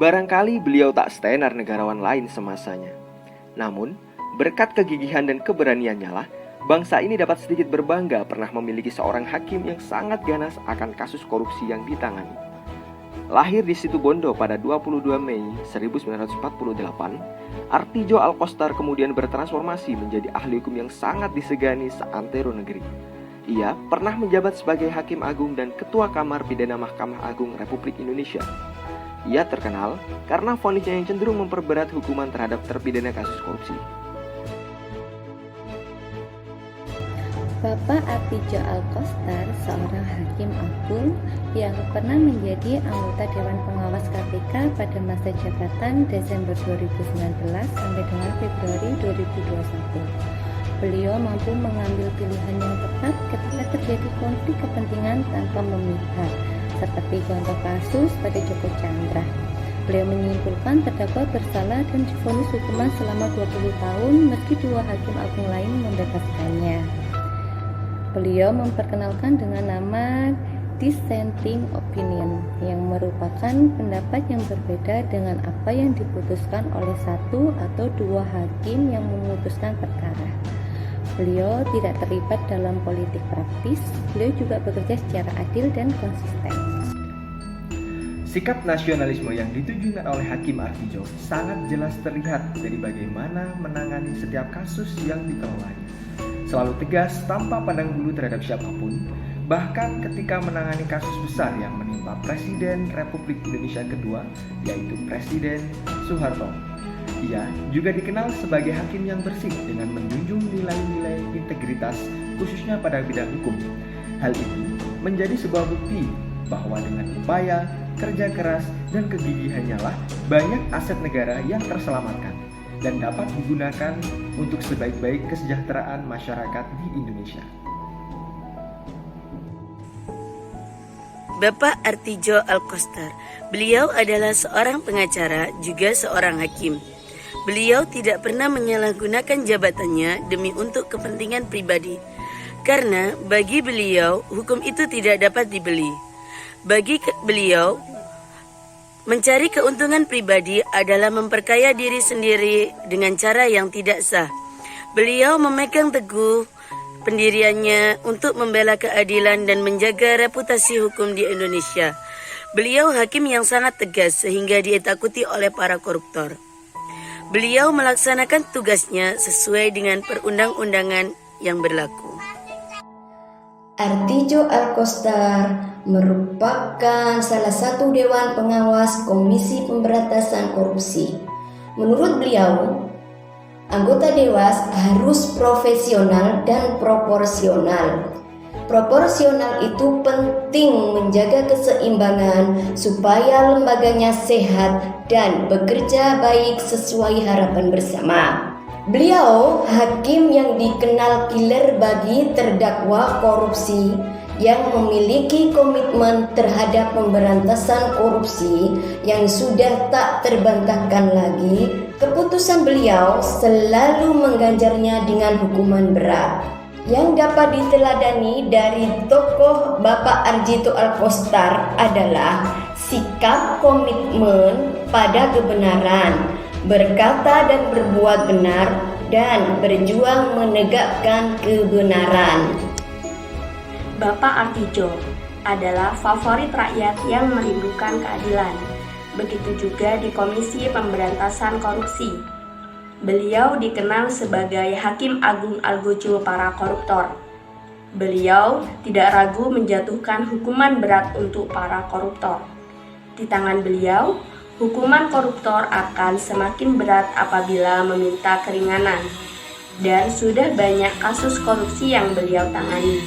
Barangkali beliau tak setenar negarawan lain semasanya. Namun, berkat kegigihan dan keberaniannya lah, bangsa ini dapat sedikit berbangga pernah memiliki seorang hakim yang sangat ganas akan kasus korupsi yang ditangani. Lahir di Situbondo pada 22 Mei 1948, Artidjo Alkostar kemudian bertransformasi menjadi ahli hukum yang sangat disegani seantero negeri. Ia pernah menjabat sebagai Hakim Agung dan Ketua Kamar Pidana Mahkamah Agung Republik Indonesia. Ia terkenal karena vonisnya yang cenderung memperberat hukuman terhadap terpidana kasus korupsi. Bapak Artidjo Alkostar, seorang hakim agung yang pernah menjadi anggota Dewan Pengawas KPK pada masa jabatan Desember 2019 sampai dengan Februari 2021. Beliau mampu mengambil pilihan yang tepat ketika terjadi konflik kepentingan tanpa memihak, seperti contoh kasus pada Joko Chandra. Beliau menyimpulkan terdakwa bersalah dan divonis hukuman selama 20 tahun meski dua hakim agung lain membebaskannya. Beliau memperkenalkan dengan nama dissenting opinion, yang merupakan pendapat yang berbeda dengan apa yang diputuskan oleh satu atau dua hakim yang memutuskan perkara. Beliau tidak terlibat dalam politik praktis, beliau juga bekerja secara adil dan konsisten. Sikap nasionalisme yang ditunjukkan oleh Hakim Artidjo sangat jelas terlihat dari bagaimana menangani setiap kasus yang dikelolanya. Selalu tegas tanpa pandang bulu terhadap siapapun, bahkan ketika menangani kasus besar yang menimpa Presiden Republik Indonesia kedua, yaitu Presiden Soeharto. Ia juga dikenal sebagai hakim yang bersih dengan menjunjung nilai-nilai integritas khususnya pada bidang hukum. Hal ini menjadi sebuah bukti bahwa dengan upaya, kerja keras, dan kegigihannya lah banyak aset negara yang terselamatkan dan dapat digunakan untuk sebaik-baik kesejahteraan masyarakat di Indonesia. Bapak Artidjo Alkostar, beliau adalah seorang pengacara juga seorang hakim. Beliau tidak pernah menyalahgunakan jabatannya demi untuk kepentingan pribadi, karena bagi beliau hukum itu tidak dapat dibeli. Bagi beliau, mencari keuntungan pribadi adalah memperkaya diri sendiri dengan cara yang tidak sah. Beliau memegang teguh pendiriannya untuk membela keadilan dan menjaga reputasi hukum di Indonesia. Beliau hakim yang sangat tegas sehingga dia takuti oleh para koruptor. Beliau melaksanakan tugasnya sesuai dengan perundang-undangan yang berlaku. Artidjo Alkostar merupakan salah satu Dewan Pengawas Komisi Pemberantasan Korupsi. Menurut beliau, anggota Dewas harus profesional dan proporsional. Proporsional itu penting menjaga keseimbangan supaya lembaganya sehat dan bekerja baik sesuai harapan bersama. Beliau hakim yang dikenal killer bagi terdakwa korupsi yang memiliki komitmen terhadap pemberantasan korupsi yang sudah tak terbantahkan lagi. Keputusan beliau selalu mengganjarnya dengan hukuman berat. Yang dapat diteladani dari tokoh Bapak Artidjo Alkostar adalah sikap komitmen pada kebenaran, berkata dan berbuat benar, dan berjuang menegakkan kebenaran. Bapak Artidjo adalah favorit rakyat yang merindukan keadilan. Begitu juga di Komisi Pemberantasan Korupsi. Beliau dikenal sebagai Hakim Agung Algojo para koruptor. Beliau tidak ragu menjatuhkan hukuman berat untuk para koruptor. Di tangan beliau, hukuman koruptor akan semakin berat apabila meminta keringanan. Dan sudah banyak kasus korupsi yang beliau tangani.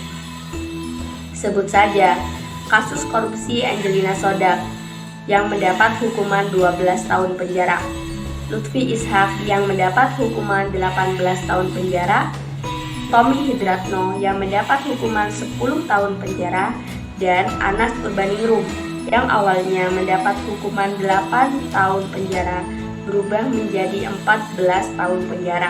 Sebut saja kasus korupsi Angelina Sondakh yang mendapat hukuman 12 tahun penjara, Lutfi Ishak yang mendapat hukuman 18 tahun penjara, Tommy Hidratno yang mendapat hukuman 10 tahun penjara, dan Anas Urbaningrum yang awalnya mendapat hukuman 8 tahun penjara berubah menjadi 14 tahun penjara.